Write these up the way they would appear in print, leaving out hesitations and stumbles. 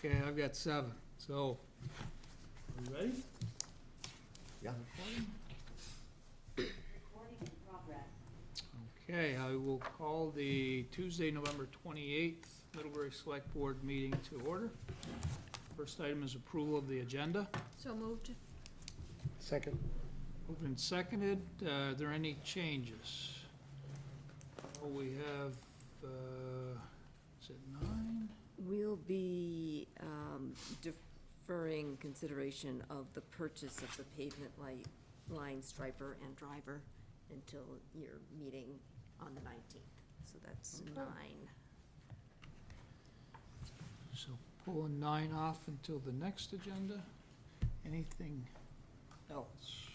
Okay, I've got 7, so, are we ready? Yeah. Recording in progress. Okay, I will call the Tuesday, November 28th Middlebury Selectboard meeting to order. First item is approval of the agenda. So moved. Second. Moved and seconded. Are there any changes? We have, is it 9? We'll be deferring consideration of the purchase of the pavement line striper and driver until your meeting on the 19th. So that's 9. So pulling 9 off until the next agenda. Anything else?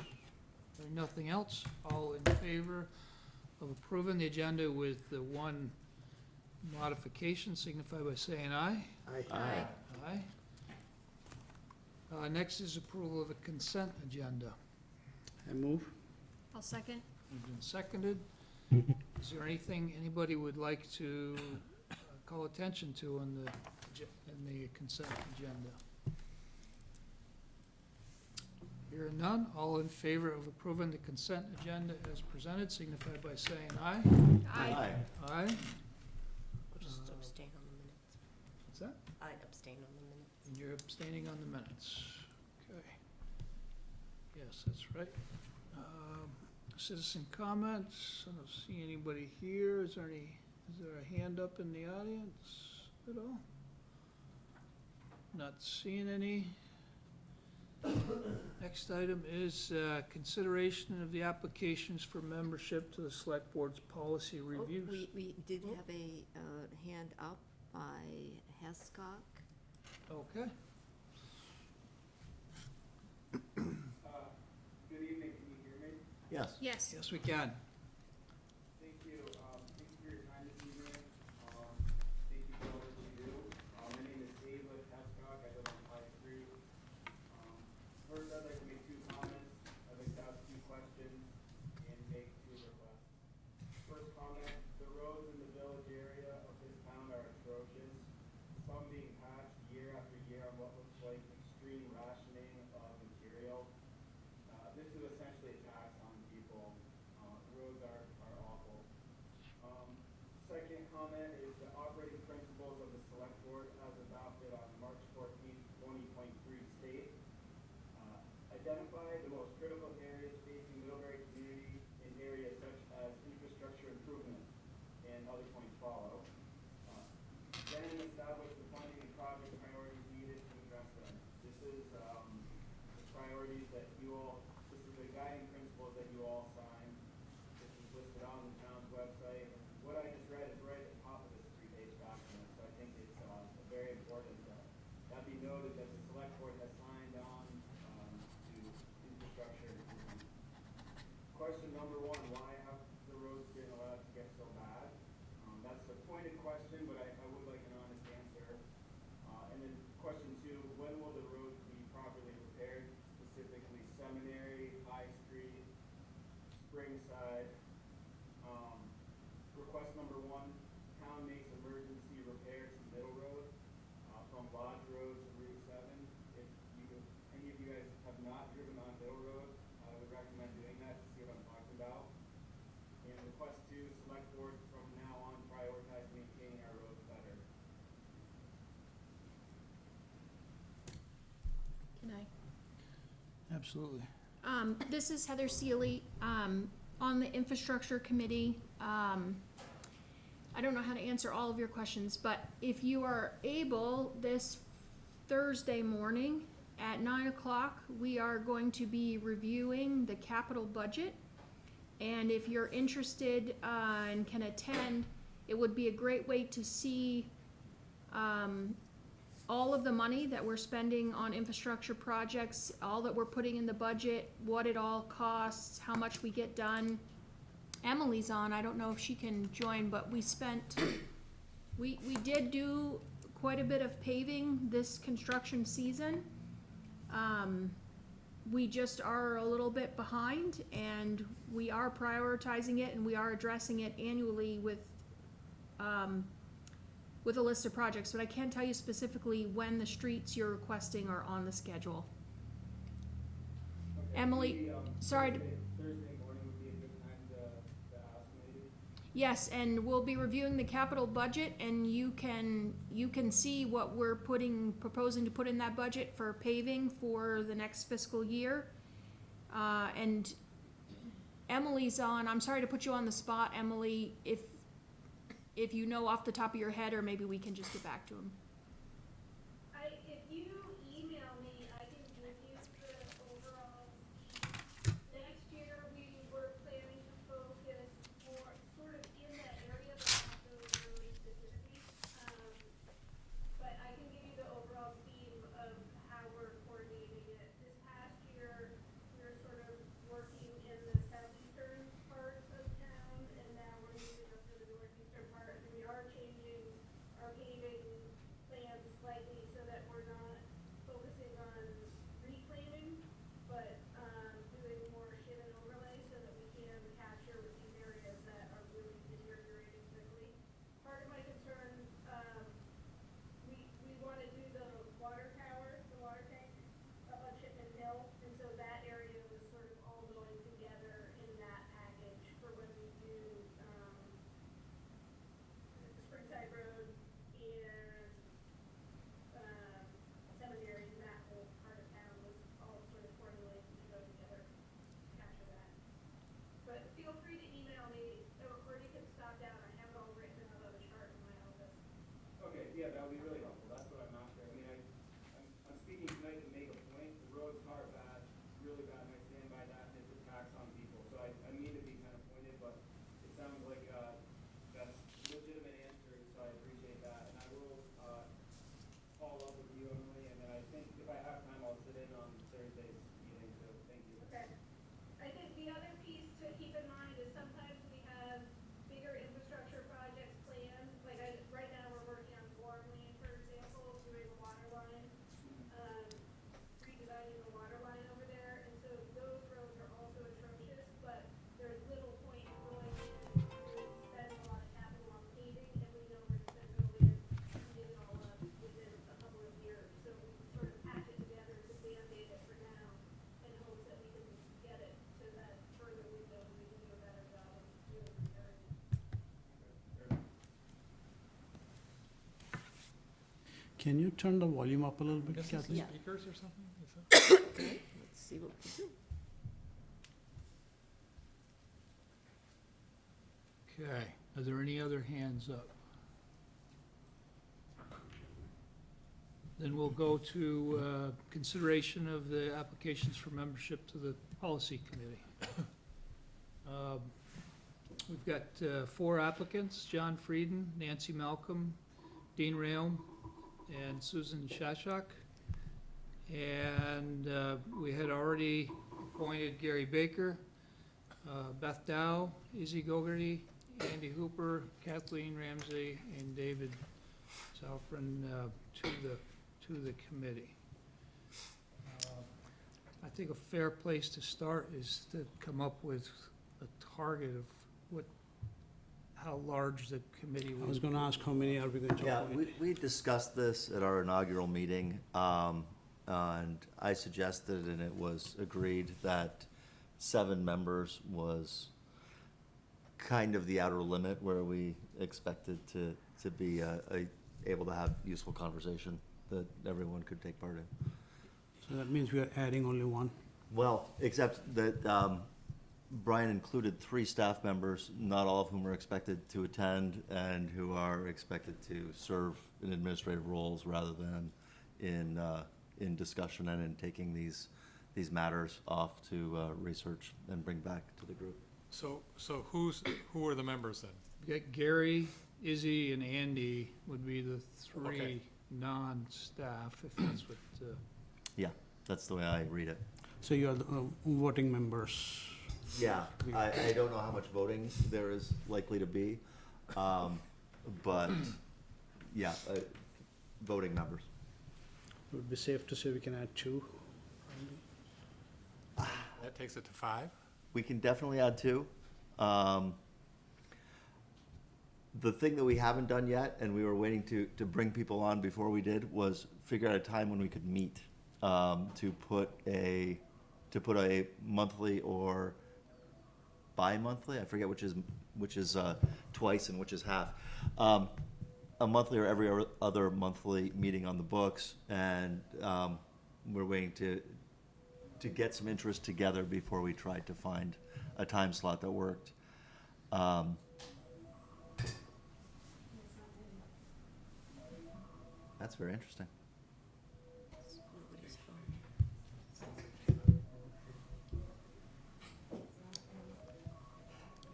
Hearing nothing else, all in favor of approving the agenda with the one modification, signify by saying aye. Aye. Aye. Next is approval of a consent agenda. I move. I'll second. Moved and seconded. Is there anything anybody would like to call attention to in the consent agenda? Hearing none, all in favor of approving the consent agenda as presented, signify by saying aye. Aye. Aye. I'll just abstain on the minutes. What's that? I'd abstain on the minutes. And you're abstaining on the minutes. Okay. Yes, that's right. Citizen comments, I don't see anybody here. Is there a hand up in the audience at all? Not seeing any. Next item is consideration of the applications for membership to the Select Board's policy reviews. Oh, we did have a hand up by Hescock. Okay. Good evening, can you hear me? Yes. Yes. Yes, we can. Thank you, thank you for your time this evening. Thank you for all that you do. My name is David Hescock, I live on Pine Street. First, I'd like to make 2 comments. I'd like to ask 2 questions and make 2 requests. First comment, the roads in the village area of this town are atrocious. Some being patched year after year on what looks like extreme rationing of material. This is essentially a tax on people. Roads are awful. Second comment is the operating principles of the Select Board as adopted on March 14th, 2023 state. Identify the most critical areas facing Middlebury community in areas such as infrastructure improvement, and other points follow. Then establish the funding and project priorities needed to address them. This is the priorities that you all, this is the guiding principles that you all sign. This is listed on the town's website. What I just read is right at the top of this 3-page document, so I think it's very important that be noted that the Select Board has signed on to infrastructure improvement. Question number 1, why have the roads been allowed to get so bad? That's a pointed question, but I would like an honest answer. And then question 2, when will the roads be properly repaired, specifically Seminary, High Street, Springside? Request number 1, town makes emergency repairs to Middle Road, from Lodge Road to Route 7. If any of you guys have not driven on Middle Road, I would recommend doing that to see what I'm talking about. And request 2, Select Board from now on prioritize maintaining our roads better. Can I? Absolutely. This is Heather Seeley, on the infrastructure committee. I don't know how to answer all of your questions, but if you are able, this Thursday morning at 9 o'clock, we are going to be reviewing the capital budget. And if you're interested and can attend, it would be a great way to see all of the money that we're spending on infrastructure projects, all that we're putting in the budget, what it all costs, how much we get done. Emily's on, I don't know if she can join, but we did do quite a bit of paving this construction season. We just are a little bit behind, and we are prioritizing it, and we are addressing it annually with with a list of projects, but I can't tell you specifically when the streets you're requesting are on the schedule. Okay, Emily, maybe, sorry to- Thursday morning would be a good time to ask maybe. Yes, and we'll be reviewing the capital budget, and you can see what we're proposing to put in that budget for paving for the next fiscal year. And Emily's on, I'm sorry to put you on the spot, Emily, if you know off the top of your head, or maybe we can just get back to him. If you email me, I can give you the overall. Next year, we were planning to focus more sort of in that area, but also really specifically. But I can give you the overall scheme of how we're coordinating it. This past year, we were sort of working in the southeastern part of town, and now we're moving up to the northeastern part, and we are changing our paving plans slightly so that we're not focusing on reclaiming, but doing more shim and overlay so that we can capture these areas that are really deteriorating quickly. Part of my concern, we want to do the water tower, the water tank up on Chipman Hill, and so that area was sort of all going together in that package for when we do Springside Road and Seminary, and that whole part of town was all sort of formulated to go together to capture that. But feel free to email me, or you can stop down, I have it all written out on a chart in my office. Okay, yeah, that would be really helpful, that's what I'm after. I mean, I'm speaking tonight to make a point, the roads are bad, really bad, and I stand by that, and it's a tax on people. So I mean to be kind of pointed, but it sounds like, that's legitimate answers, so I appreciate that. And I will, follow up with you, Emily, and then I think if I have time, I'll sit in on Thursday's meeting, so thank you. Okay. I think the other piece to keep in mind is sometimes we have bigger infrastructure projects planned, like right now we're working on Warm Lane, for example, doing a water line, redesigning the water line over there, and so those roads are also atrocious, but there's little point going in to spend a lot of capital on paving, if we know we're just gonna go in and dig it all up within a couple of years, so we can sort of pack it together to Band-Aid it for now, in hopes that we can get it to that further window, and we can do a better job of doing repairing it. Can you turn the volume up a little bit, Guess it's the Kathleen? Yeah. speakers or something? Is that- Okay, let's see what we can do. Okay, are there any other hands up? Then we'll go to consideration of the applications for membership to the policy committee. We've got 4 applicants, John Frieden, Nancy Malcolm, Dean Rayom, and Susan Shashak. And we had already appointed Gary Baker, Beth Dow, Izzy Gogarty, Andy Hooper, Kathleen Ramsey, and David Salfran to the committee. I think a fair place to start is to come up with a target of how large the committee I was would. gonna ask how many are we going to Yeah, appoint? we discussed this at our inaugural meeting, and I suggested, and it was agreed, that 7 members was kind of the outer limit where we expected to be able to have useful conversation that everyone could take part in. So that means we are adding only 1. Well, except that Brian included 3 staff members, not all of whom are expected to attend and who are expected to serve in administrative roles rather than in discussion and in taking these matters off to research and bring back to the group. So who are the members then? We got Gary, Izzy, and Andy would be the 3 Okay. non-staff, if that's what, Yeah, that's the way I read it. So you are the voting members. Yeah, I don't know how much voting there is likely to be, but, yeah, voting members. It would be safe to say we can add 2. That takes it to 5? We can definitely add 2. the thing that we haven't done yet, and we were waiting to bring people on before we did, was figure out a time when we could meet, to put a monthly or bi-monthly, I forget which is twice and which is half, a monthly or every other monthly meeting on the books, and we're waiting to get some interest together before we tried to find a time slot that worked. That's very interesting. Nobody's phone.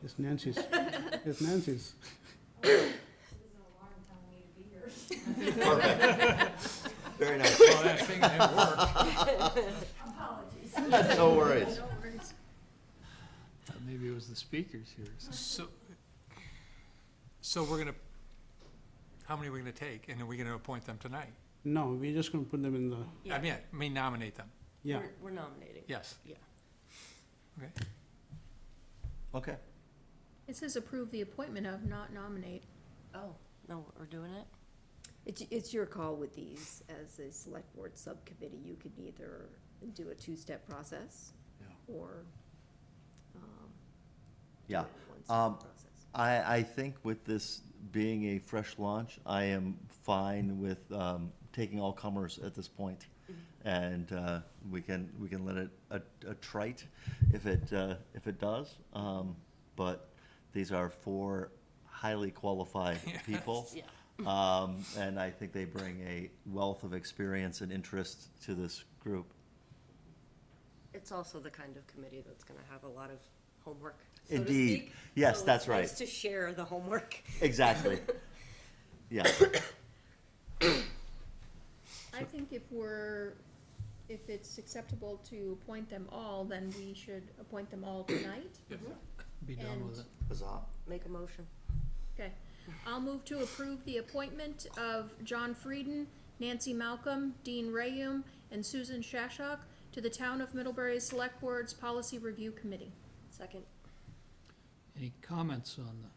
It's Nancy's. It's Nancy's. Very nice. Well, that thing didn't work. No worries. No worries. Maybe it was the speakers here. So we're gonna, how many are we gonna take, and are we gonna appoint them tonight? No, we're just gonna put them in the, I mean nominate them, yeah. We're nominating. yes. Yeah. Okay. Okay. It says approve the appointment of, not nominate. Oh, no, we're doing it? It's your call with these. As a select board subcommittee, you could either do a two-step process Yeah. or, Yeah. do a one-step process. I think with this being a fresh launch, I am fine with taking all comers at this point. And we can let it attrite if it does. But these are 4 highly qualified people. Yeah. And I think they bring a wealth of experience and interest to this group. It's also the kind of committee that's gonna have a lot of homework, so to Indeed. speak. Yes, So that's it's right. nice to share the homework. Exactly. Yeah. I think if it's acceptable to appoint them all, then we should appoint them all tonight. Yes. Be done with And- it. Huzzah. Make a motion. Okay. I'll move to approve the appointment of John Frieden, Nancy Malcolm, Dean Rayum, and Susan Shashak to the Town of Middlebury Select Board's Policy Review Committee. Second, Any comments on the,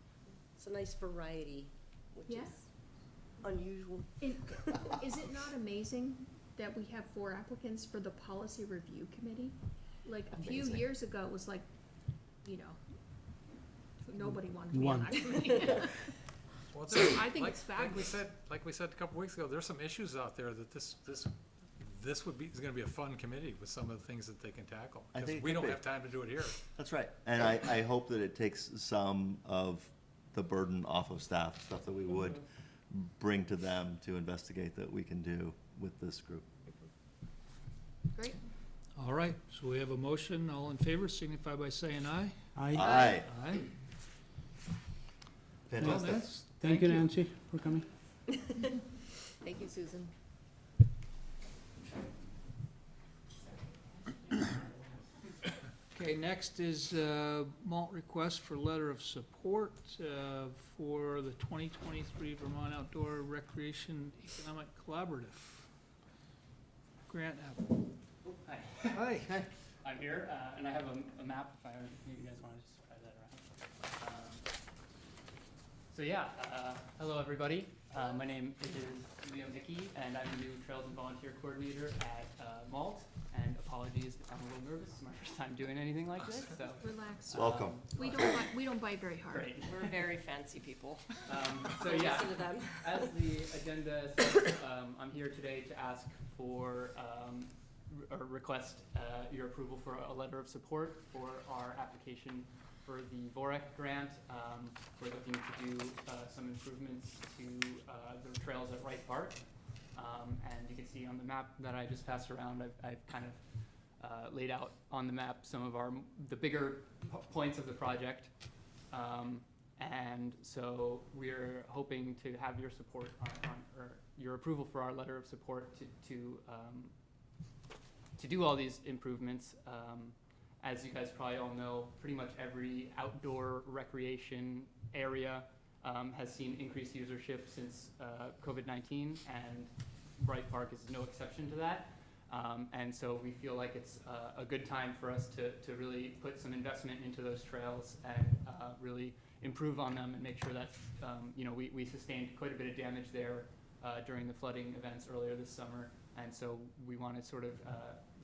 it's a nice variety, which Yes. is unusual. Is it not amazing that we have 4 applicants for the Policy Review Committee? Like, a few Amazing. years ago, it was like, you know, nobody wanted to be on One. that committee. Well, So I think it's fabulous. Like we said a couple weeks ago, there's some issues out there that this is gonna be a fun committee with some of the things that they can tackle. I think Because it we could don't be. have time to do it here. That's right. And I hope that it takes some of the burden off of staff, stuff that we would bring to them to investigate that we can do with this group. Great. all right, so we have a motion. All in favor signify by saying aye. Aye. Aye. Well, Fantastic. that's- Thank you, Nancy, for coming. Thank you, Susan. Okay, next is malt request for letter of support for the 2023 Vermont Outdoor Recreation Economic Collaborative. Grant app. Hi, Hi. I'm here, and I have a map if maybe you guys want to just spread that around. So yeah, hello everybody. My name is Liam Hickey, and I'm the new Trails and Volunteer Coordinator at Malt. And apologies if I'm a little nervous, it's my first time doing anything like this, so. Relax. Welcome. We don't bite very hard. Great. We're very fancy people. So yeah, Listen to them. as the agenda says, I'm here today to ask for, or request your approval for a letter of support for our application for the VOREC grant. We're looking to do some improvements to the trails at Wright Park. And you can see on the map that I just passed around, I've kind of laid out on the map some of the bigger points of the project. And so we're hoping to have your support or your approval for our letter of support to do all these improvements. As you guys probably all know, pretty much every outdoor recreation area has seen increased usership since COVID-19, and Bright Park is no exception to that. And so we feel like it's a good time for us to really put some investment into those trails and really improve on them and make sure that, you know, we sustained quite a bit of damage there during the flooding events earlier this summer. And so we want to sort of,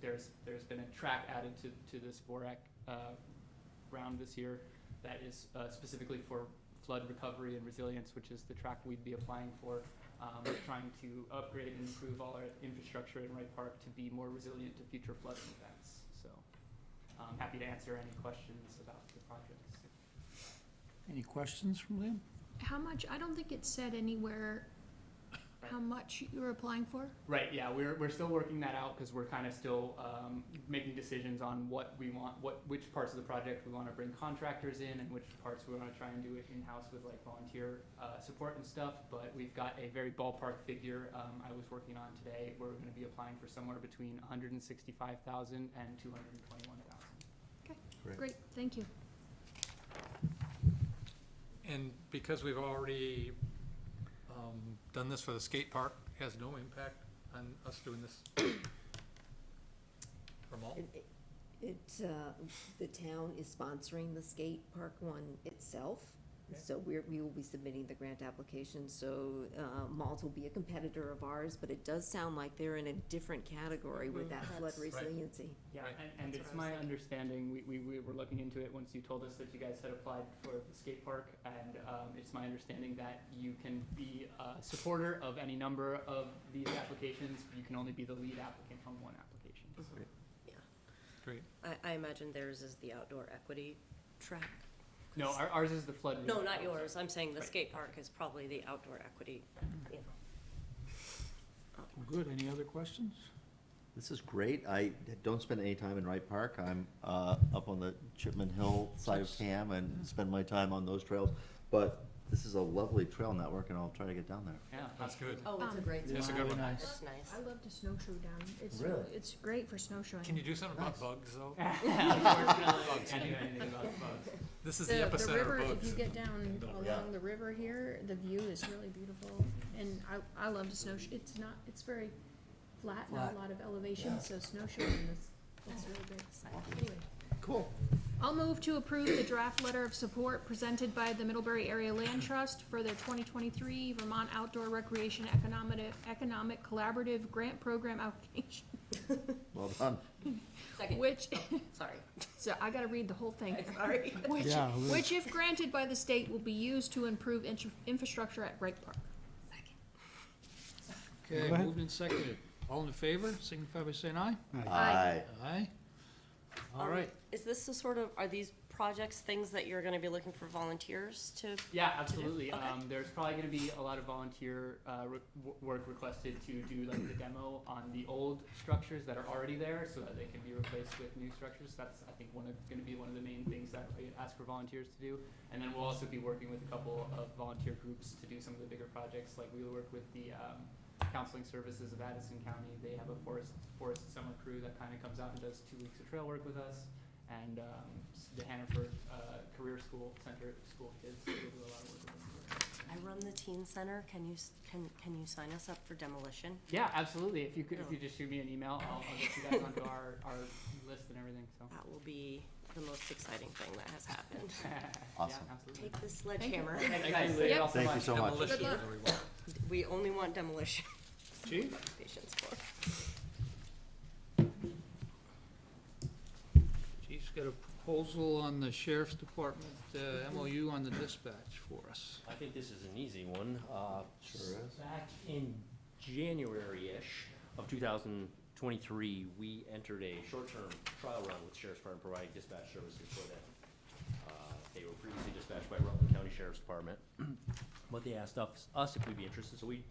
there's been a track added to this VORAC round this year that is specifically for flood recovery and resilience, which is the track we'd be applying for. Trying to upgrade and improve all our infrastructure in Wright Park to be more resilient to future flooding events. So I'm happy to answer any questions about the projects. Any questions from Liam? How much, I don't think it said anywhere how much you were applying for? Right, yeah, we're still working that out because we're kind of still making decisions on what we want, which parts of the project we want to bring contractors in and which parts we want to try and do it in-house with like volunteer support and stuff. But we've got a very ballpark figure I was working on today. We're going to be applying for somewhere between $165,000 and $221,000. Okay, great, thank you. And because we've already done this for the skate park, has no impact on us doing this for Malton? The town is sponsoring the skate park one itself. Okay. So we will be submitting the grant application, so Malt will be a competitor of ours, but it does sound like they're in a different category with that flood That's- resiliency. Yeah, Right. and That's it's what I my was thinking. understanding, we were looking into it once you told us that you guys had applied for the skate park, and it's my understanding that you can be a supporter of any number of these applications, you can only be the lead applicant on one application. So, Great. I imagine theirs is the outdoor equity track. no, ours is the flood. No, relief. not yours. I'm saying the Right. skate park is probably the outdoor equity, you know. Good, any other questions? This is great. I don't spend any time in Wright Park. I'm up on the Chipman Hill side of Cam and spend my time on those trails. But this is a lovely trail network, and I'll try to get down there. Yeah, That's good. Oh, it's a great It's a spot. good Really one. nice. That's nice. I love to snowshoe down. It's Really? it's great for snowshoeing. Can you do something about bugs, though? Unfortunately, can't do anything about the bugs. This is the The epicenter river, of if bugs. you get down Yeah. along the river here, the view is really beautiful. And I love to snowshoe. It's very flat, not Flat. a lot of elevation, so snowshoeing it's really great. Anyway, Cool. I'll move to approve the draft letter of support presented by the Middlebury Area Land Trust for their 2023 Vermont Outdoor Recreation Economic Collaborative Grant Program application, Well done. Second. which, Sorry. so I gotta read the whole thing. Sorry. Which, Yeah, really. which if granted by the state will be used to improve infrastructure at Wright Park. Okay, Go ahead. moved and seconded. All in favor, signify by saying aye. Aye. Aye. All right. Is this the sort of, are these projects things that you're gonna be looking for volunteers to? Yeah, absolutely. Okay. There's probably gonna be a lot of volunteer work requested to do like the demo on the old structures that are already there so that they can be replaced with new structures. That's, I think, gonna be one of the main things that we ask for volunteers to do. And then we'll also be working with a couple of volunteer groups to do some of the bigger projects. Like we work with the Counseling Services of Addison County. They have a forest summer crew that kind of comes out and does 2 weeks of trail work with us. And the Hannaford Career School Center school kids do a lot of work with us. I run the teen center. Can you sign us up for demolition? Yeah, absolutely. If you just shoot me an email, I'll get you guys onto our list and everything. So. That will be the most exciting thing that has happened. Awesome. Yeah, absolutely. Take this sledgehammer. Thank you Yep. all so Thank you much. so much. Demolition Good luck. is what we want. We only want demolition. Chief? Patience for. Chief's got a proposal on the sheriff's department, MOU on the dispatch for us. I think this is an easy one. Sure is. Back in January-ish of 2023, we entered a short-term trial run with Sheriff's Department providing dispatch services for them. They were previously dispatched by Rutland County Sheriff's Department. But they asked us if we'd be interested, so we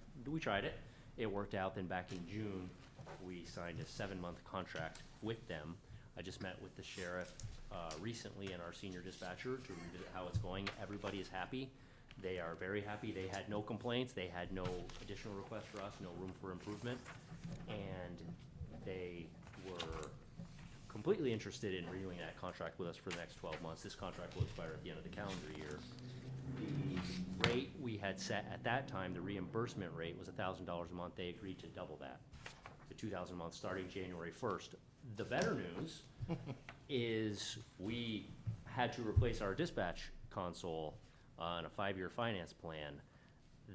tried it. It worked out. Then back in June, we signed a 7-month contract with them. I just met with the sheriff recently and our senior dispatcher to revisit how it's going. Everybody is happy. They are very happy. They had no complaints. They had no additional requests for us, no room for improvement. And they were completely interested in renewing that contract with us for the next 12 months. This contract will expire at the end of the calendar year. The rate we had set at that time, the reimbursement rate, was $1,000 a month. They agreed to double that to $2,000 a month starting January 1st. The better news is we had to replace our dispatch console on a 5-year finance plan,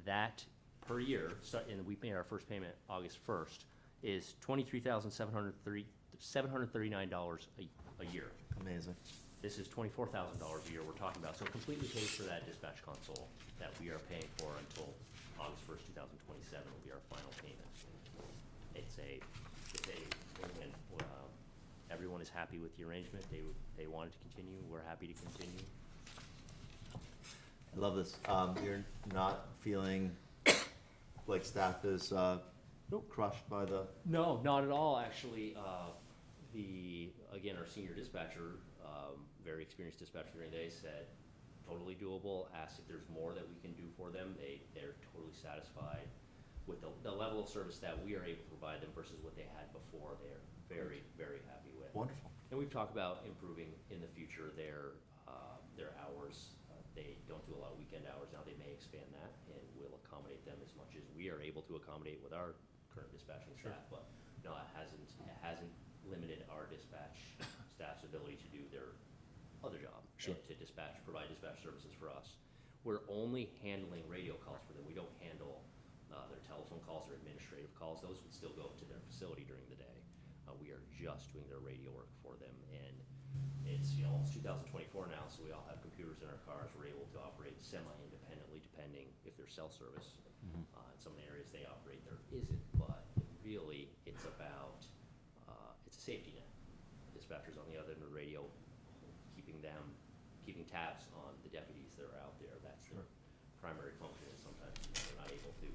that per year, and we made our first payment August 1st, is $23,739 a year. Amazing. This is $24,000 a year we're talking about, so it completely pays for that dispatch console that we are paying for until August 1st, 2027 will be our final payment. It's a win-win. Everyone is happy with the arrangement. They wanted to continue. We're happy to continue. I love this. You're not feeling like staff is crushed by the. No, not at all, actually. Again, our senior dispatcher, very experienced dispatcher during the day, said totally doable, asked if there's more that we can do for them. They're totally satisfied with the level of service that we are able to provide them versus what they had before. They're very, very happy with. Wonderful. And we've talked about improving in the future their hours. They don't do a lot of weekend hours now. They may expand that, and we'll accommodate them as much as we are able to accommodate with our current dispatching staff. But no, it hasn't limited our dispatch staff's ability to do their other job. Sure. And to provide dispatch services for us. We're only handling radio calls for them. We don't handle their telephone calls or administrative calls. Those would still go to their facility during the day. We are just doing their radio work for them, and it's almost 2024 now, so we all have computers in our cars. We're able to operate semi-independently, depending if there's cell service. In some of the areas they operate, there isn't, but really, it's about it's a safety net. Dispatchers on the other end of the radio, keeping tabs on the deputies that are out there. That's their primary function, and sometimes they're not able to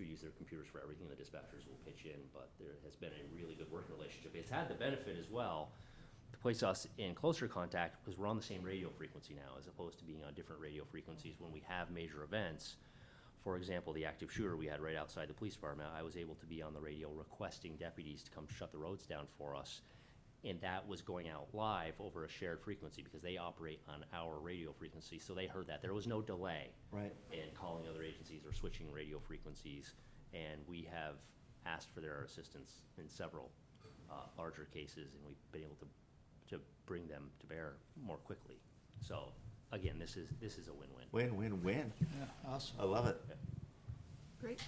use their computers for everything. The dispatchers will pitch in, but there has been a really good working relationship. It's had the benefit as well to place us in closer contact because we're on the same radio frequency now, as opposed to being on different radio frequencies when we have major events. For example, the active shooter we had right outside the police department, I was able to be on the radio requesting deputies to come shut the roads down for us. And that was going out live over a shared frequency because they operate on our radio frequency. So they heard that. There was no delay in calling other agencies or switching radio frequencies. And we have asked for their assistance in several larger cases, and we've been able to bring them to bear more quickly. So again, this is a win-win. Win. Yeah, awesome. I love it. Great.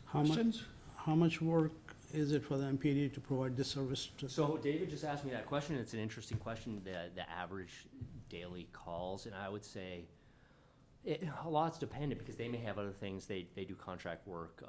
Questions? How much work is it for the MPD to provide this service to? So David just asked me that question. It's an interesting question, the average daily calls, and I would say a lot's dependent because they may have other things. They do contract work,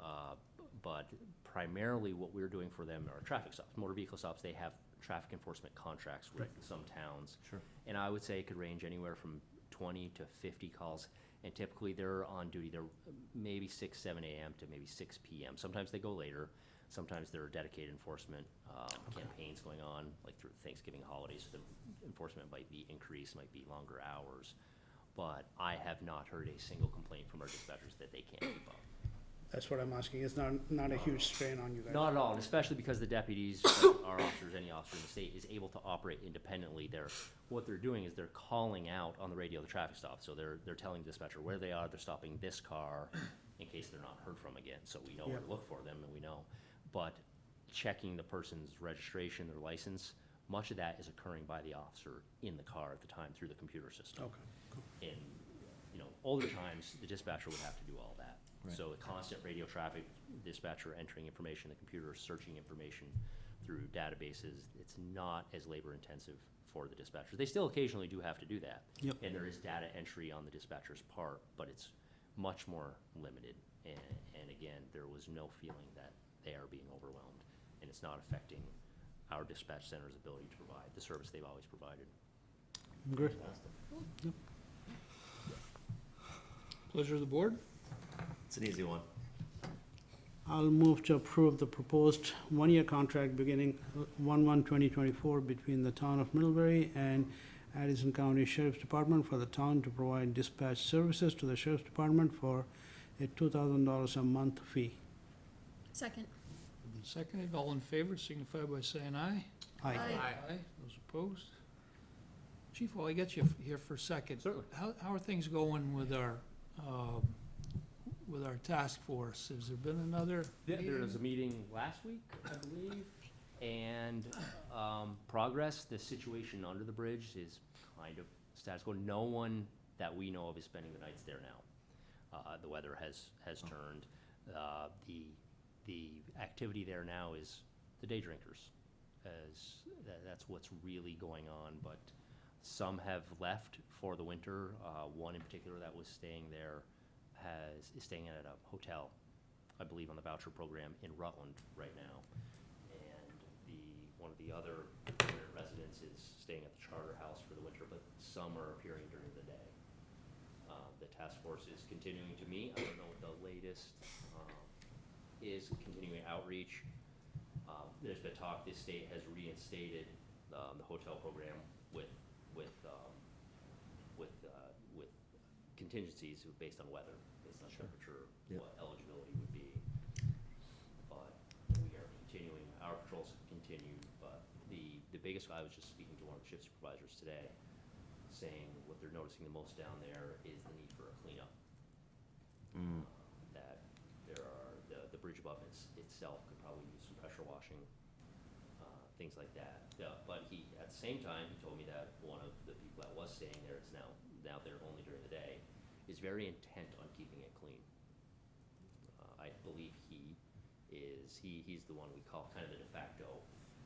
but primarily what we're doing for them are traffic stops, motor vehicle stops. They have traffic enforcement contracts with some towns. Sure. And I would say it could range anywhere from 20 to 50 calls. And typically they're on duty. They're maybe 6, 7 a.m. to maybe 6 p.m. Sometimes they go later. Sometimes there are dedicated enforcement campaigns going on, like through Thanksgiving holidays. So the enforcement might be increased, might be longer hours. But I have not heard a single complaint from our dispatchers that they can't keep up. That's what I'm asking. It's not a huge strain on you guys. Not at all, and especially because the deputies, our officers, any officer in the state is able to operate independently. What they're doing is they're calling out on the radio the traffic stop. So they're telling the dispatcher where they are. They're stopping this car in case they're not heard from again. So we know where to look for them, and we know. But checking the person's registration, their license, much of that is occurring by the officer in the car at the time through the computer system. Okay, cool. In older times, the dispatcher would have to do all that. Right. So the constant radio traffic, dispatcher entering information, the computer searching information through databases, it's not as labor intensive for the dispatchers. They still occasionally do have to do that. Yep. And there is data entry on the dispatcher's part, but it's much more limited. And again, there was no feeling that they are being overwhelmed, and it's not affecting our dispatch center's ability to provide the service they've always provided. Great. Pleasure of the board? It's an easy one. I'll move to approve the proposed one-year contract beginning 1/1/2024 between the town of Middlebury and Addison County Sheriff's Department for the town to provide dispatch services to the Sheriff's Department for a $2,000 a month fee. Second. Seconded, all in favor, signify by saying aye. Aye. Aye. Those opposed? Chief, while I get you here for a second. Certainly. How are things going with our task force? Has there been another Yeah, there meeting? was a meeting last week, I believe, and progress. The situation under the bridge is kind of status quo. No one that we know of is spending the nights there now. The weather has turned. The activity there now is the day drinkers. That's what's really going on, but some have left for the winter. One in particular that was staying there is staying at a hotel, I believe, on the voucher program in Rutland right now. And one of the other permanent residents is staying at the Charter House for the winter, but some are appearing during the day. The task force is continuing to meet. I don't know what the latest is, continuing outreach. There's been talk, this state has reinstated the hotel program with contingencies based on weather, based on temperature, Yep. what eligibility would be. But we are continuing, our patrols have continued, but the biggest, I was just speaking to one of the shift supervisors today, saying what they're noticing the most down there is the need for a cleanup. That there are, the bridge above itself could probably use some pressure washing, things like that. But at the same time, he told me that one of the people that was staying there, it's now there only during the day, is very intent on keeping it clean. I believe he's the one we call kind of the de facto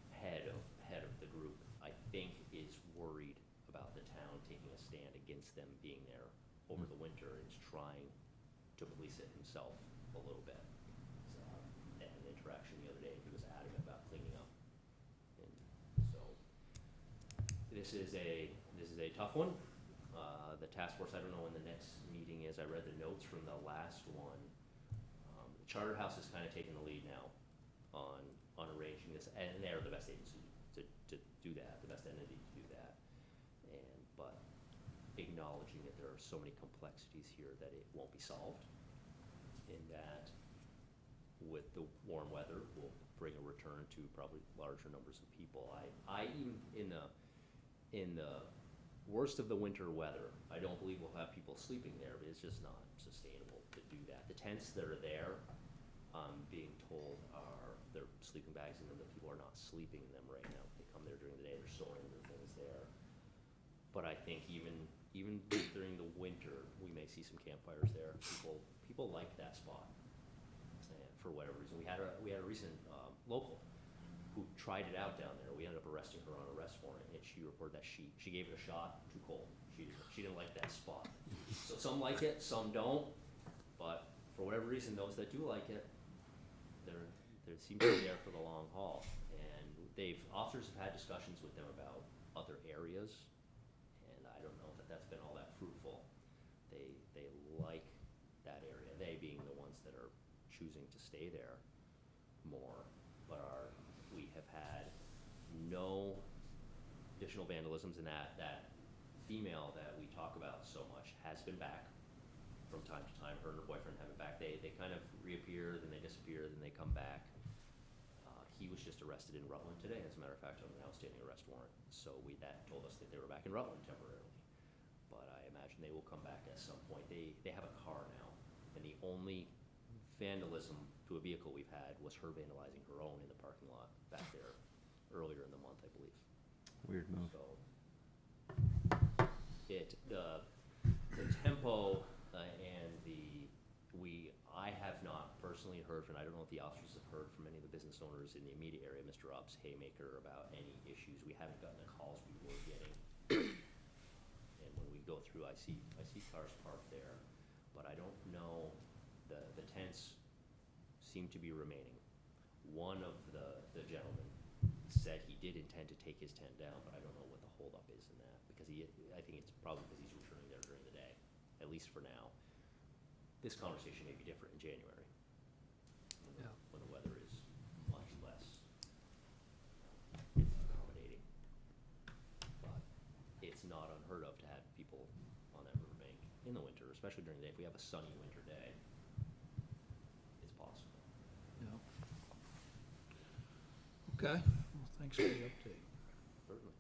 head of the group. I think is worried about the town taking a stand against them being there over the winter and is trying to police it himself a little bit. So, had an interaction the other day, he was adamant about cleaning up. And so this is a tough one. The task force, I don't know when the next meeting is. I read the notes from the last one. The Charter House is kind of taking the lead now on arranging this, and they're the best agency to do that, the best entity to do that. But acknowledging that there are so many complexities here that it won't be solved, and that with the warm weather will bring a return to probably larger numbers of people. I even in the worst of the winter weather, I don't believe we'll have people sleeping there, but it's just not sustainable to do that. The tents that are there, being told they're sleeping bags in them, that people are not sleeping in them right now. They come there during the day, they're storing their things there. But I think even during the winter, we may see some campfires there. People like that spot, and for whatever reason. We had a recent local who tried it out down there. We ended up arresting her on an arrest warrant, and she reported that she gave it a shot, too cold. She didn't like that spot. So some like it, some don't, but for whatever reason, those that do like it, they seem to be there for the long haul. And officers have had discussions with them about other areas, and I don't know that that's been all that fruitful. They like that area, they being the ones that are choosing to stay there more, but we have had no additional vandalisms, and that female that we talk about so much has been back from time to time. Her and her boyfriend have been back. They kind of reappear, then they disappear, then they come back. He was just arrested in Rutland today, as a matter of fact, on an outstanding arrest warrant. So that told us that they were back in Rutland temporarily. But I imagine they will come back at some point. They have a car now, and the only vandalism to a vehicle we've had was her vandalizing her own in the parking lot back there earlier in the month, I believe. Weird move. So the tempo and I have not personally heard from, I don't know if the officers have heard from any of the business owners in the immediate area, Mr. Ups, Haymaker, about any issues. We haven't gotten the calls we were getting. And when we go through, I see cars parked there, but I don't know, the tents seem to be remaining. One of the gentlemen said he did intend to take his tent down, but I don't know what the holdup is in that, because I think it's probably because he's returning there during the day, at least for now. This conversation may be different in January, when the weather is much less accommodating. But it's not unheard of to have people on that riverbank in the winter, especially during the day. If we have a sunny winter day, it's possible. Yeah. Okay, well, thanks for the update. Certainly.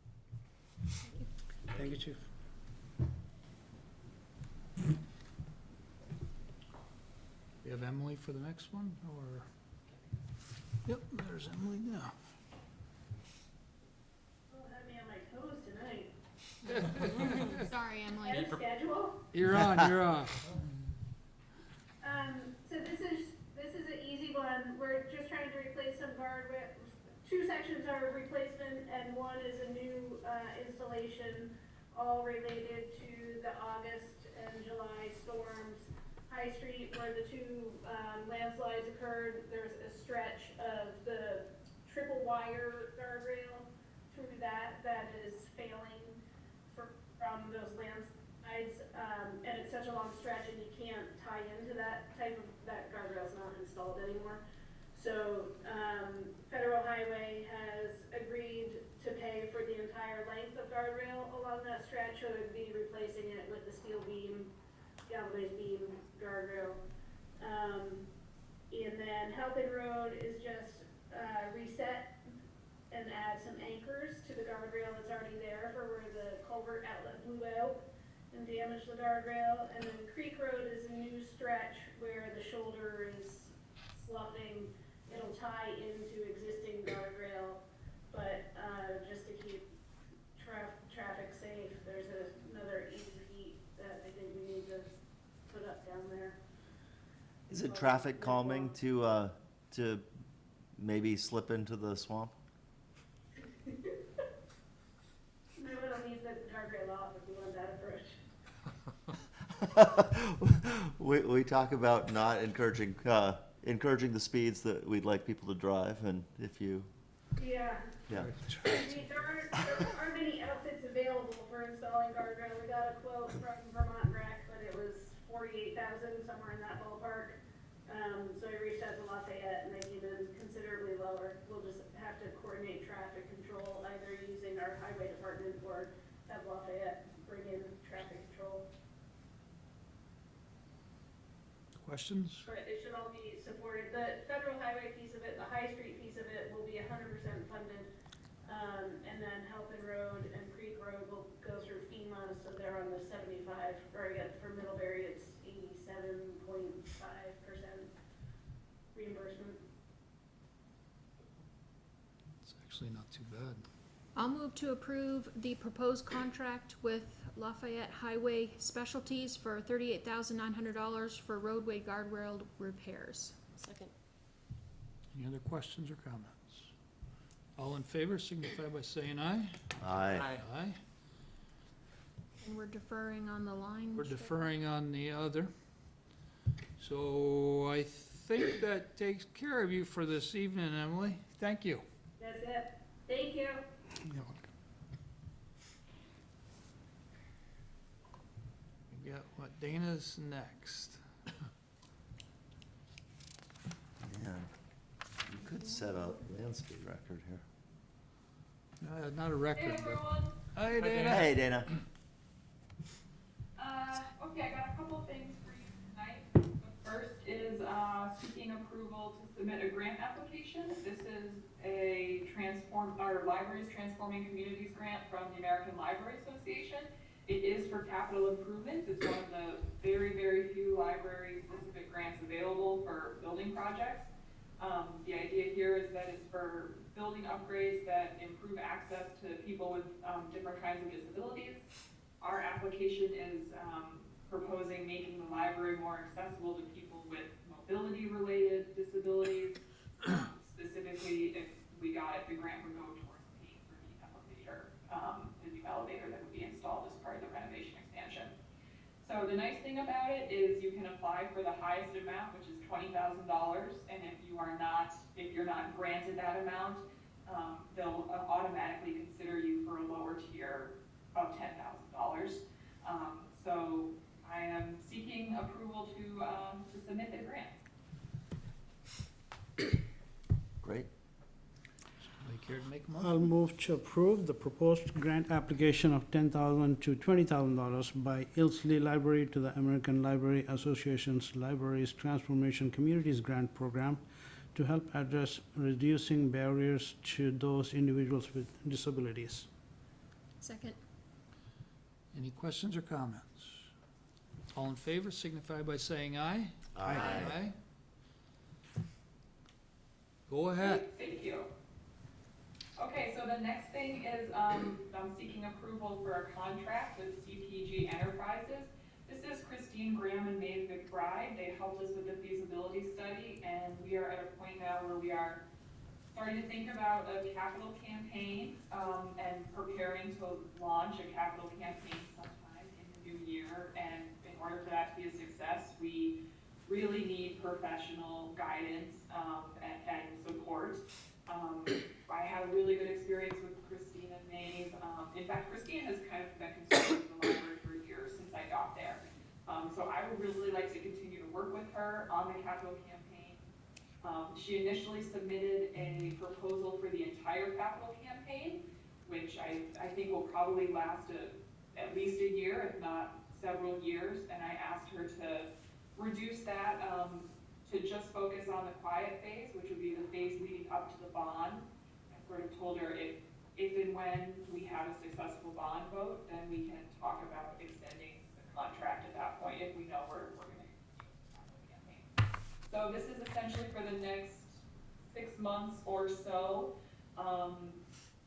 Thank you, Chief. We have Emily for the next one, or? Yep, there's Emily now. Oh, had me on my toes tonight. Sorry, Emily. Ahead of schedule. You're on, you're on. So this is an easy one. We're just trying to replace some guardrail. Two sections are replacement and one is a new, installation, all related to the August and July storms. High Street, where the two, landslides occurred, there's a stretch of the triple wire guardrail through that is failing from those landslides. And it's such a long stretch and you can't tie into that guardrail's not installed anymore. So, Federal Highway has agreed to pay for the entire length of guardrail along that stretch, so it'd be replacing it with the steel beam, galvanized beam guardrail. And then Halpin Road is just, reset and add some anchors to the guardrail that's already there for where the culvert outlet blew out and damaged the guardrail. And then Creek Road is a new stretch where the shoulder is sloughing. It'll tie into existing guardrail, but, just to keep traffic safe, there's another 80 feet that I think we need to put up down there. Is it traffic calming to maybe slip into the swamp? No, it'll leave the guardrail off if you want that approach. We talk about not encouraging the speeds that we'd like people to drive, and if you, Yeah. yeah. I mean, there aren't many outfits available for installing guardrail. We got a quote from Vermont Rec, but it was $48,000, somewhere in that ballpark. So I reached out to Lafayette and they came in considerably lower. We'll just have to coordinate traffic control, either using our highway department or have Lafayette bring in traffic control. Questions? But it should all be supported. The federal highway piece of it, the High Street piece of it will be 100% funded. And then Halpin Road and Creek Road will go through FEMA, so they're on the 75, or again, for Middlebury, it's 87.5% reimbursement. It's actually not too bad. I'll move to approve the proposed contract with Lafayette Highway Specialties for $38,900 for roadway guardrail repairs. Second. Any other questions or comments? All in favor signify by saying aye. Aye. Aye. And we're deferring on the line. We're deferring on the other. So I think that takes care of you for this evening, Emily. Thank you. That's it. Thank you. We got what, Dana's next. Man, you could set a land speed record here. Not a record, but. everyone. Hi, Dana. Hey, Dana. Okay, I got a couple things for you tonight. The first is seeking approval to submit a grant application. This is a Libraries Transforming Communities grant from the American Library Association. It is for capital improvements. It's one of the very, very few library-specific grants available for building projects. The idea here is that it's for building upgrades that improve access to people with different kinds of disabilities. Our application is proposing making the library more accessible to people with mobility-related disabilities. Specifically, if we got it, the grant would go towards paying for the elevator, that would be installed as part of the renovation expansion. So the nice thing about it is you can apply for the highest amount, which is $20,000, and if you're not granted that amount, they'll automatically consider you for a lower tier of $10,000. So I am seeking approval to submit the grant. Great. Somebody care to make a motion? I'll move to approve the proposed grant application of $10,000 to $20,000 by Ilsley Library to the American Library Association's Libraries Transformation Communities Grant Program to help address reducing barriers to those individuals with disabilities. Second. Any questions or comments? All in favor signify by saying aye. Aye. Go ahead. Thank you. Okay, so the next thing is, I'm seeking approval for a contract with CPG Enterprises. This is Christine Graham and Maeve McBride. They helped us with the feasibility study, and we are at a point now where we are starting to think about a capital campaign, and preparing to launch a capital campaign sometime in the new year. And in order for that to be a success, we really need professional guidance, and support. I had a really good experience with Christine and Maeve. In fact, Christine has kind of been consulting the library for years since I got there. So I would really like to continue to work with her on the capital campaign. She initially submitted a proposal for the entire capital campaign, which I think will probably last at least a year, if not several years. And I asked her to reduce that, to just focus on the quiet phase, which would be the phase leading up to the bond. I sort of told her if and when we have a successful bond vote, then we can talk about extending the contract at that point if we know we're going to campaign. So this is essentially for the next 6 months or so.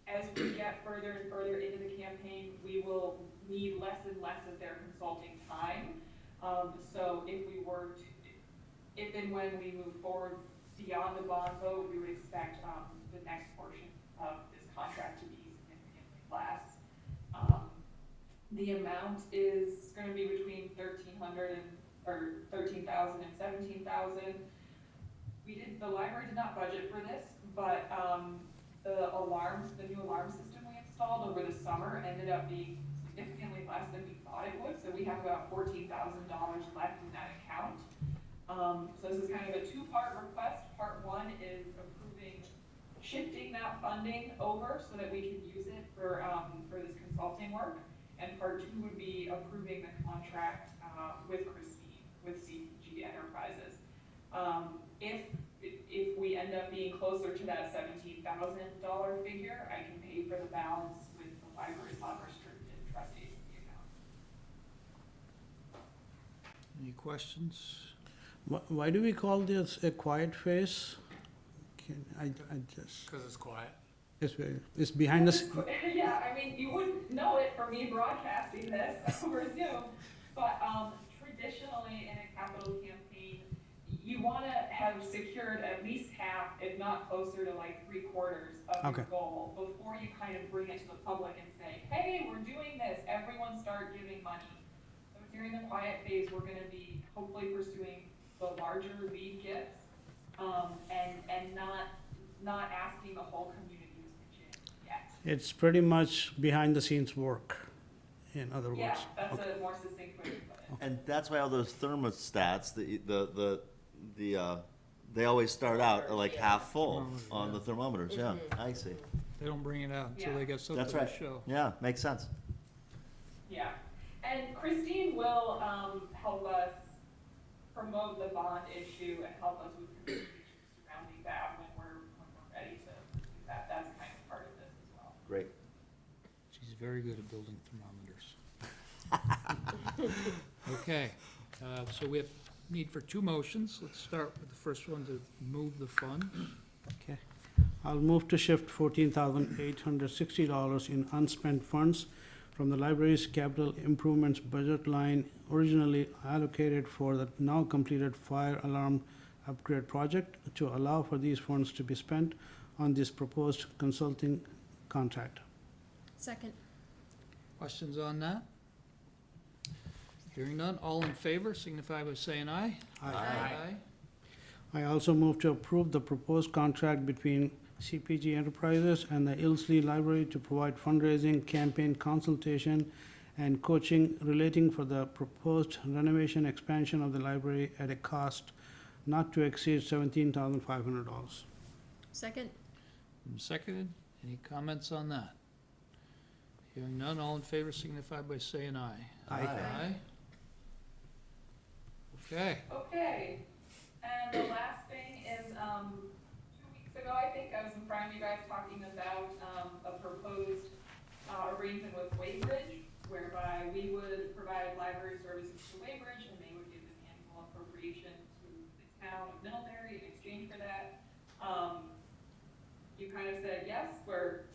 As we get further and further into the campaign, we will need less and less of their consulting time. So if and when we move forward beyond the bond vote, we would expect the next portion of this contract to be significantly less. The amount is going to be between $1,300 or $13,000 and $17,000. The library did not budget for this, but the new alarm system we installed over the summer ended up being significantly less than we thought it would. So we have about $14,000 left in that account. So this is kind of a two-part request. Part one is shifting that funding over so that we can use it for this consulting work. And part two would be approving the contract with Christine, with CPG Enterprises. If we end up being closer to that $17,000 figure, I can pay for the balance with the library's unrestricted trust agency account. Any questions? Why do we call this a quiet phase? I just, Because it's quiet. it's behind us. Yeah, I mean, you wouldn't know it from me broadcasting this over Zoom, but traditionally in a capital campaign, you want to have secured at least half, if not closer to like 3/4 of your goal before you kind of bring it to the public and say, hey, we're doing this, everyone start giving money. So during the quiet phase, we're going to be hopefully pursuing the larger lead gifts, and not asking the whole community to pitch in yet. It's pretty much behind the scenes work, in other words. Yeah, that's a more succinct way to put it. And that's why all those thermostats, they always start out like half full on the thermometers, yeah, I see. They don't bring it out until they get something That's to right. show. Yeah, makes sense. Yeah, and Christine will help us promote the bond issue and help us with communication surrounding that when we're ready to do that. That's kind of part of this as well. Great. She's very good at building thermometers. Okay, so we have need for two motions. Let's start with the first one to move the fund. Okay. I'll move to shift $14,860 in unspent funds from the library's capital improvements budget line originally allocated for the now completed fire alarm upgrade project to allow for these funds to be spent on this proposed consulting contract. Second. Questions on that? Hearing none, all in favor signify by saying aye. Aye. I also move to approve the proposed contract between CPG Enterprises and the Ilsley Library to provide fundraising, campaign consultation, and coaching relating for the proposed renovation expansion of the library at a cost not to exceed $17,500. Second. Seconded, any comments on that? Hearing none, all in favor signify by saying aye. Aye. Okay, Okay, and the last thing is, 2 weeks ago, I think, I was in front of you guys talking about a proposed arrangement with Waybridge, whereby we would provide library services to Waybridge, and they would give an annual appropriation to the town of Middlebury in exchange for that. You kind of said, yes, we're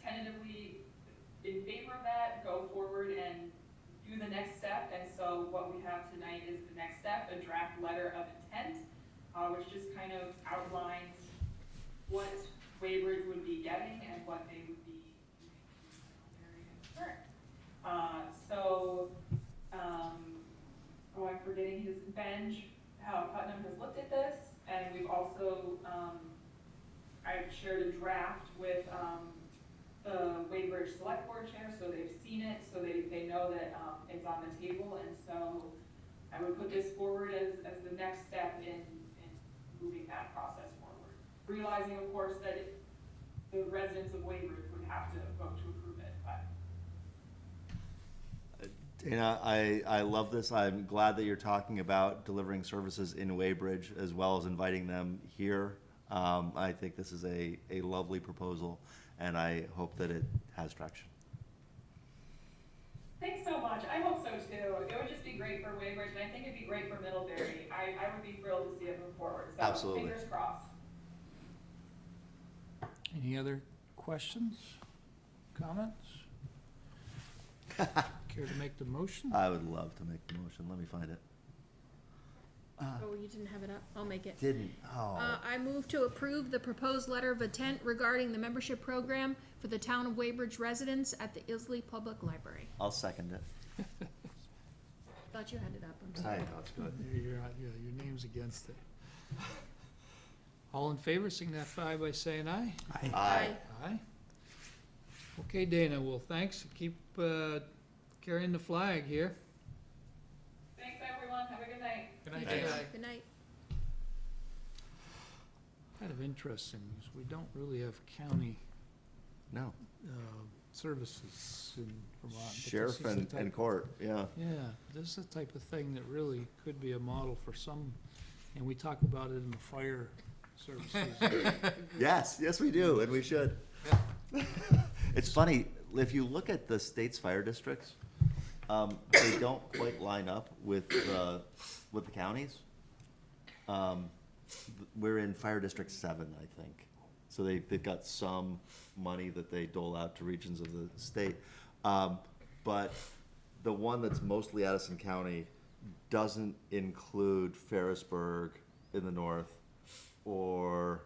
Waybridge would be getting and what they would be doing to Middlebury in return. I'm forgetting his bench, how Putnam has looked at this, and we've also, I've shared a draft with, the Waybridge Selectboard chair, so they've seen it, so they know that, it's on the table, and so I would put this forward as the next step in moving that process forward. Realizing, of course, that the residents of Waybridge would have to vote to approve it, but. Dana, I love this. I'm glad that you're talking about delivering services in Waybridge as well as inviting them here. I think this is a lovely proposal, and I hope that it has traction. Thanks so much. I hope so too. It would just be great for Waybridge, and I think it'd be great for Middlebury. I would be thrilled to see it move forward, so Absolutely. fingers crossed. Any other questions, comments? Care to make the motion? I would love to make the motion. Let me find it. Oh, you didn't have it up? I'll make it. Didn't, oh. I move to approve the proposed letter of intent regarding the membership program for the town of Waybridge residents at the Isley Public Library. I'll second it. Thought you had it up, I'm Hi, sorry. that's good. Your name's against it. All in favor, signify by saying aye. Aye. Aye. Okay, Dana, well, thanks. Keep carrying the flag here. Thanks, everyone. Have a good night. Good night, Thanks. Dana. Good night. Kind of interesting, because we don't really have county No. services in Vermont. but this Sheriff is the and type- court, yeah. Yeah, this is the type of thing that really could be a model for some, and we talk about it in the fire services. Yes, we do, and we should. It's funny, if you look at the state's fire districts, they don't quite line up with the counties. We're in Fire District 7, I think. So they've got some money that they dole out to regions of the state. But the one that's mostly Addison County doesn't include Ferrisburg in the north or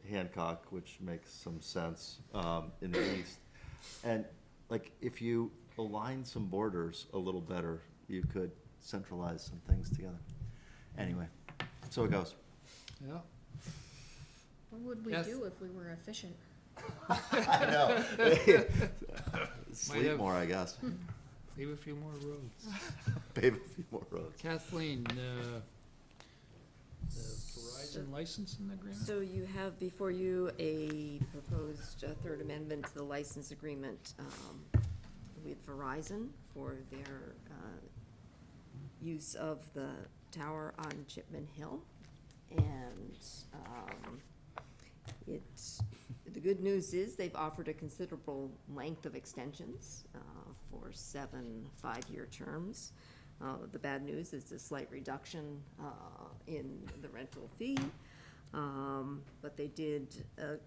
Hancock, which makes some sense, in the east. And like, if you align some borders a little better, you could centralize some things together. Anyway, so it goes. Yeah. What would we Yes. do if we were efficient? I know. Sleep have- more, I guess. Leave a few more roads. Pave a few more roads. Kathleen, the Verizon licensing agreement? So you have before you a proposed third amendment to the license agreement with Verizon for their use of the tower on Chipman Hill. And the good news is they've offered a considerable length of extensions for 7 5-year terms. The bad news is a slight reduction in the rental fee, but they did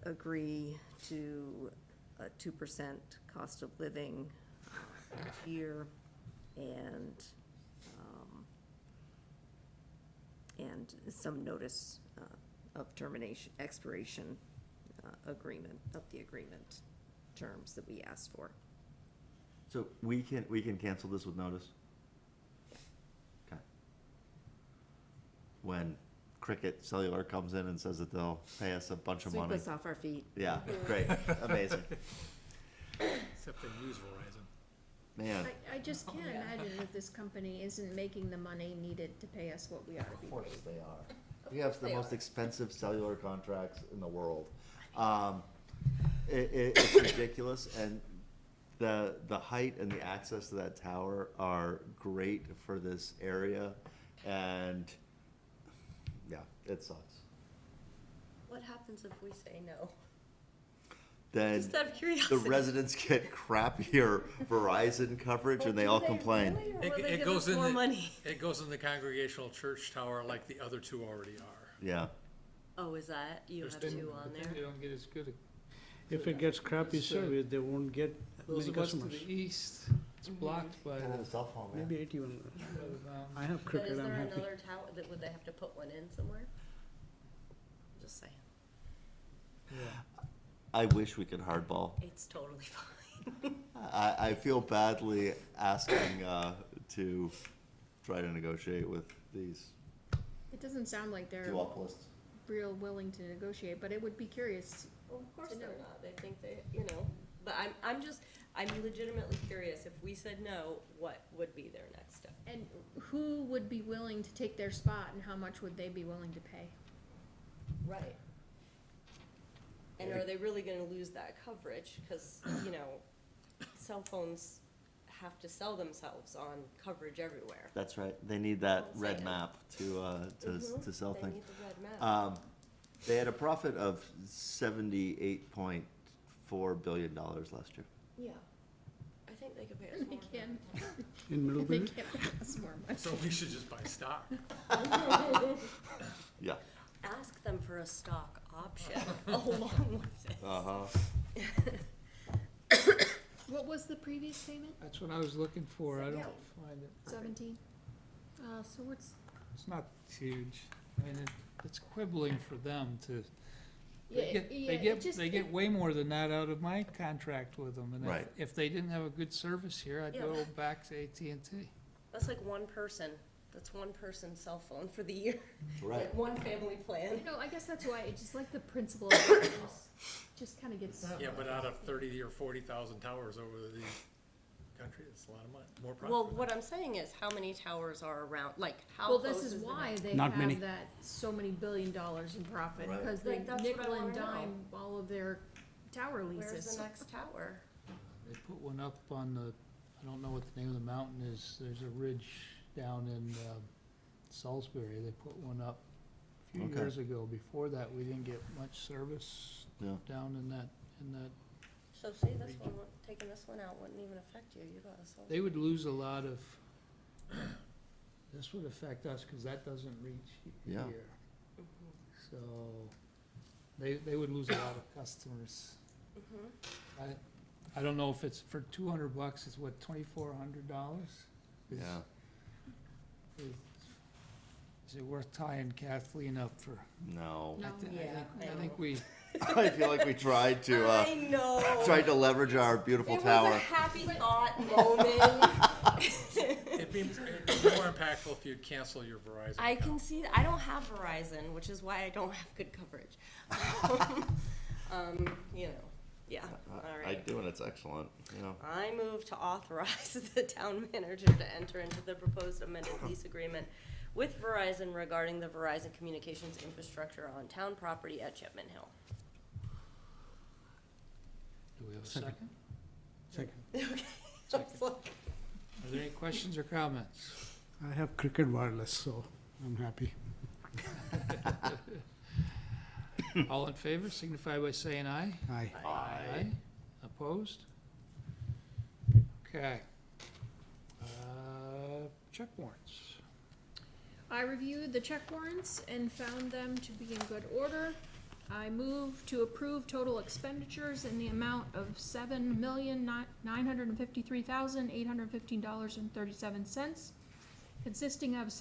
agree to a 2% cost of living each year and some notice of termination, expiration agreement, of the agreement terms that we asked for. So we can cancel this with notice? Okay. When Cricket Cellular comes in and says that they'll pay us a bunch of Sweep money. us off our feet. Yeah, great, amazing. Except they use Verizon. Man, I just can't imagine that this company isn't making the money needed to pay us what we ought to be of course paid. they are. We have the they most are. expensive cellular contracts in the world. It's ridiculous, and the height and the access to that tower are great for this area, and yeah, it sucks. What happens if we say no? Then Just out of the curiosity. residents get crappier Verizon coverage and they all complain. Really, or It- will they it give goes us in more the- money? It goes in the Congregational Church Tower like the other two already are. Yeah, Oh, is that, you have Then- two on but then there? They don't get as good a. If it gets crappy It's, service, they won't get Those many of us to customers. the east, it's blocked by kind of the. a cell phone, man. Maybe 81. by the I have But Cricket, is I'm there happy. another tower, would they have to put one in somewhere? Just saying. yeah. I wish we could hardball. It's totally fine. I feel badly asking to try to negotiate with these It doesn't sound like they're duopolists. real willing to negotiate, but it would be curious. Well, of course To they're know. not. They think they, you know, but I'm legitimately curious. If we said no, what would be their next step? And who would be willing to take their spot and how much would they be willing to pay? Right. And are they really gonna lose that coverage? Cause, you know, cell phones have to sell themselves on coverage everywhere. That's right. They need that I'm red saying. map to sell They things. need the red map. They had a profit of $78.4 billion last year. Yeah. I think they could pay us They more. can. In They Middlebury? can't pay us more money. So we should just buy stock. Yeah. Ask them for a stock option along with this. Uh-huh. What was the previous payment? That's what I was looking for, I don't Yeah. find it. 17? So what's, It's not huge. I mean, it's quibbling for them to, yeah, they get, yeah, they it get, just. they get way more than that out of my contract with them. And Right. if they didn't have a good service here, I'd Yeah. go back to AT&T. That's like one person. That's one person's cell phone for the year. Right. Like one family plan. You know, I guess that's why, it's just like the principle of it just kind of gets. Yeah, but out of 30 or 40,000 towers over the country, it's a lot of money, more profit. Well, what I'm saying is how many towers are around, like how Well, close this is is the why next- they Not many. have that so many $billion in profit, Right. because they Like, that's what I nickel and wanna know. dime all of their tower Where's leases. the next tower? They put one up on the, I don't know what the name of the mountain is, there's a ridge down in Salisbury, they put one up a few Okay. years ago. Before that, we didn't get much service Yeah. down in that, So see, this one, taking this one out wouldn't even affect you. You got a cell. they would lose a lot of, this would affect us, cause that doesn't reach Yeah. here. Mhm. So, they would lose a lot of customers. Mhm. I don't know if it's for $200, it's what, $2,400? Yeah. Is it worth tying Kathleen up for? No. No. Yeah, I I think know. we, I feel like we tried to I know. tried to leverage our beautiful It was tower. a happy thought moment. It'd be more impactful if you'd cancel your Verizon I account. can see that. I don't have Verizon, which is why I don't have good coverage. You know, yeah, all I right. do, and it's excellent. You know. I move to authorize the town manager to enter into the proposed amended lease agreement with Verizon regarding the Verizon communications infrastructure on town property at Chipman Hill. do we have a Second. second? Second. I was like, Are there any questions or comments? I have Cricket Wireless, so I'm happy. All in favor, signify by saying aye. Aye. Aye. Opposed? Okay. Check warrants. I reviewed the check warrants and found them to be in good order. I move to approve total expenditures in the amount of $7,953,815.37, consisting of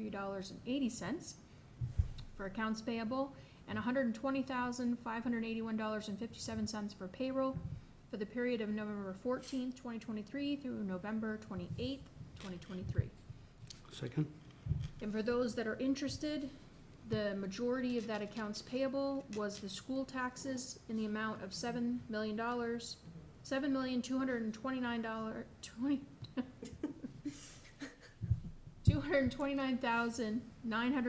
$7,833,233.80 for accounts payable and $120,581.57 for payroll for the period of November 14th, 2023 through November 28th, 2023. Second? And for those that are interested, the majority of that accounts payable was the school taxes in the amount of $7 million,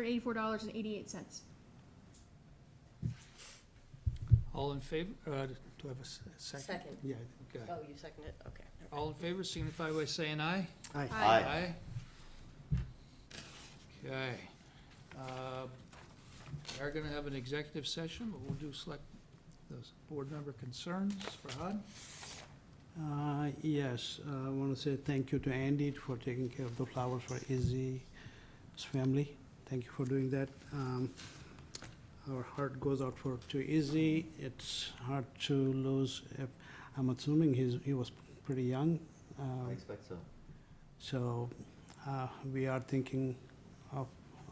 $229,984.88. All in favor, do I have a second? second. Yeah. Okay. Oh, you seconded, okay. All in favor, signify by saying aye. Aye. Aye. Okay. We are gonna have an executive session, but we'll do select those board member concerns for HUD. Yes, I want to say thank you to Andy for taking care of the flowers for Izzy's family. Thank you for doing that. Our heart goes out to Izzy. It's hard to lose. I'm assuming he was pretty young. I expect so. So we are thinking of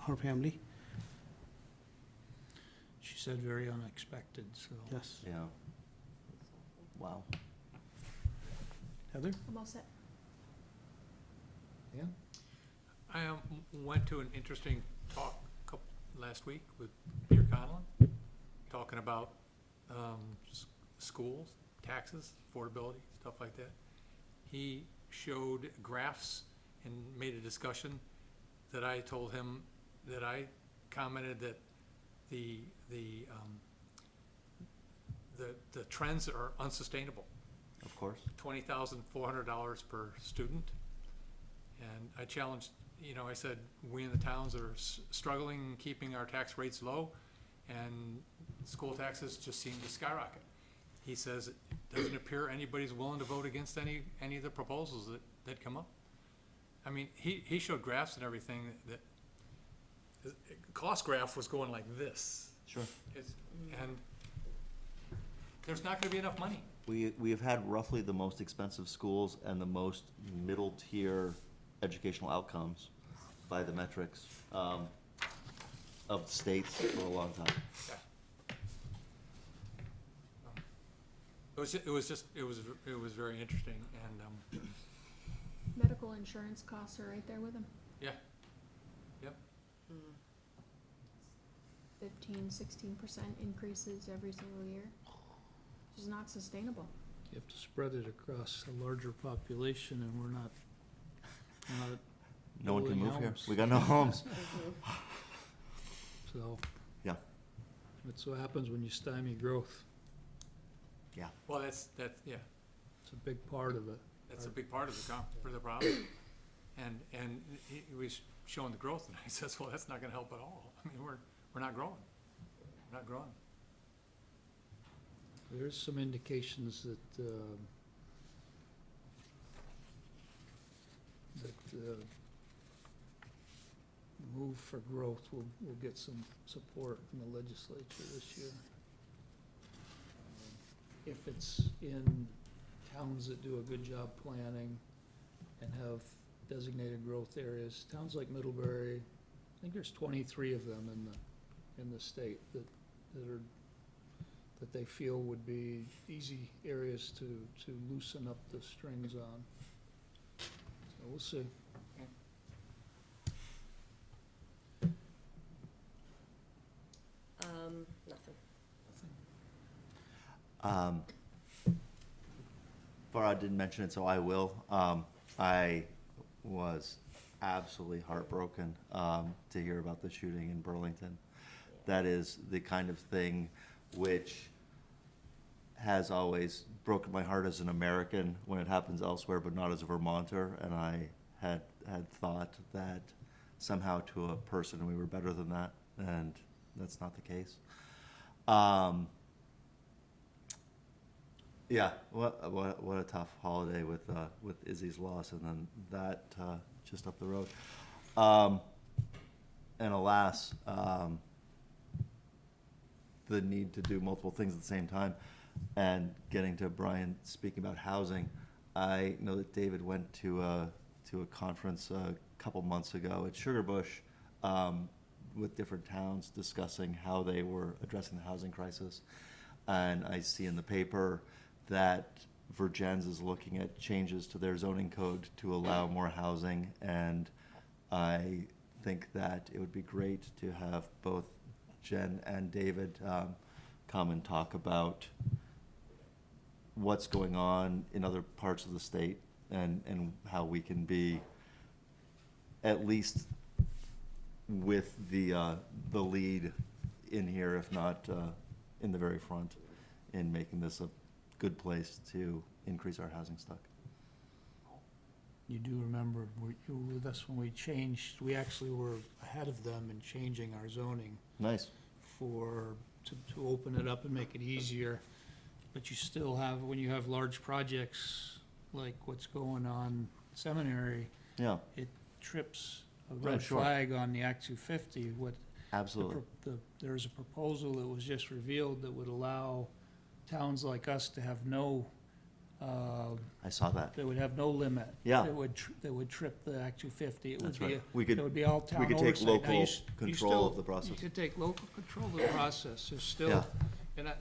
her family. she said very unexpected, so. Yes. Yeah. Wow. Heather? I'm all set. Yeah? I went to an interesting talk last week with Peter Conlon, talking about schools, taxes, affordability, stuff like that. He showed graphs and made a discussion that I told him that I commented that the trends are unsustainable. Of course. $20,400 per student. And I challenged, I said, we in the towns are struggling keeping our tax rates low, and school taxes just seem to skyrocket. He says it doesn't appear anybody's willing to vote against any of the proposals that come up. I mean, he showed graphs and everything that the cost graph was going like this. Sure. And there's not gonna be enough money. We have had roughly the most expensive schools and the most middle tier educational outcomes by the metrics of the states for a long time. Yeah. It was very interesting, and, Medical insurance costs are right there with them. yeah, yep. 15-16% increases every single year. Which is not sustainable. You have to spread it across a larger population, and we're not No one can building move here. homes. We got no homes. So. Yeah. That's what happens when you stymie growth. Yeah. Well, that's, yeah, It's a big part of it. that's a big part of the problem. And he was showing the growth, and I says, well, that's not gonna help at all. I mean, we're not growing. We're not growing. There's some indications that move for growth will get some support from the legislature this year. If it's in towns that do a good job planning and have designated growth areas, towns like Middlebury, I think there's 23 of them in the state that they feel would be easy areas to loosen up the strings on. So we'll see. Nothing. Farah didn't mention it, so I will. I was absolutely heartbroken to hear about the shooting in Burlington. That is the kind of thing which has always broken my heart as an American when it happens elsewhere, but not as a Vermonter. And I had thought that somehow to a person we were better than that, and that's not the case. Yeah, what a tough holiday with Izzy's loss, and then that just up the road. And alas, the need to do multiple things at the same time. And getting to Brian speaking about housing, I know that David went to a conference a couple months ago at Sugarbush with different towns discussing how they were addressing the housing crisis. And I see in the paper that Virgins is looking at changes to their zoning code to allow more housing, and I think that it would be great to have both Jen and David come and talk about what's going on in other parts of the state and how we can be at least with the lead in here, if not in the very front, in making this a good place to increase our housing stock. You do remember, you were with us when we actually were ahead of them in changing our zoning Nice. to open it up and make it easier. But you still have, when you have large projects like what's going on Seminary, Yeah, it trips a red sure. flag on the Act 250. absolutely. There's a proposal that was just revealed that would allow towns like us to have no I saw that. that would have no limit. Yeah. That would trip the Act 250. It would That's be, right. We it could, would be all town we oversight. could take Now, local you control still- of the process. You could take local control of the process. There's still, Yeah. and I,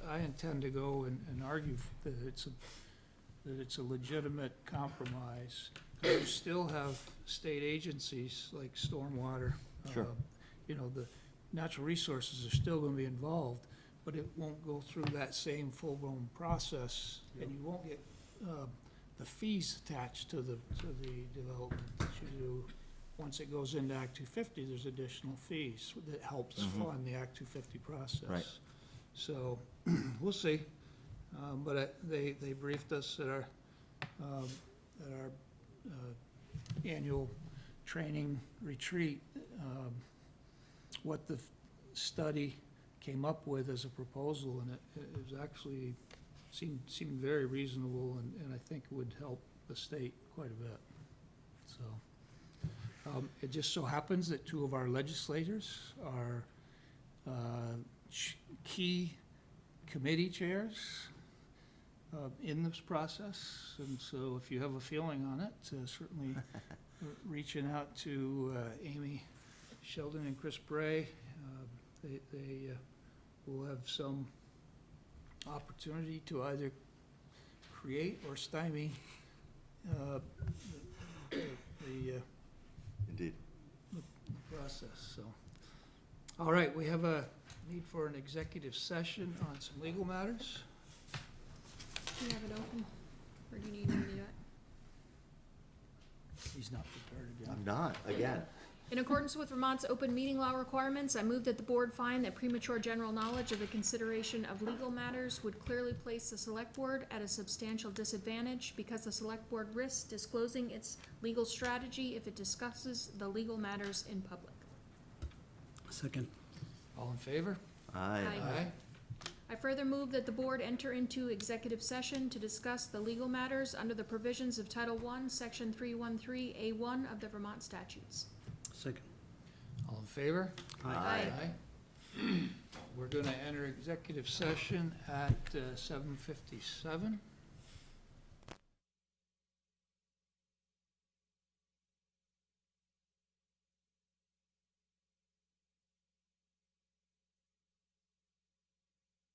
I intend to go and argue that it's a legitimate compromise. You still have state agencies like stormwater. Sure. You know, the natural resources are still gonna be involved, but it won't go through that same full-blown process, and you won't get, the fees attached to the development that you do. Once it goes into Act 250, there's additional fees that helps fund the Act 250 process. Right. So, we'll see. But they briefed us at our annual training retreat, what the study came up with as a proposal, and it was actually, seemed very reasonable, and I think would help the state quite a bit. So, it just so happens that two of our legislators are key committee chairs in this process, and so if you have a feeling on it, certainly reaching out to Amy Sheldon and Chris Bray, they will have some opportunity to either create or stymie the Indeed. process, so. All right, we have a need for an executive session on some legal matters. Do you have it open, or do you need me to do it? He's not prepared again. I'm not, again. In accordance with Vermont's open meeting law requirements, I move that the board find that premature general knowledge of the consideration of legal matters would clearly place the select board at a substantial disadvantage because the select board risks disclosing its legal strategy if it discusses the legal matters in public. Second. All in favor? Aye. Aye. I further move that the board enter into executive session to discuss the legal matters under the provisions of Title I, Section 313A1 of the Vermont statutes. Second. All in favor? Aye. We're gonna enter executive session at 7:57.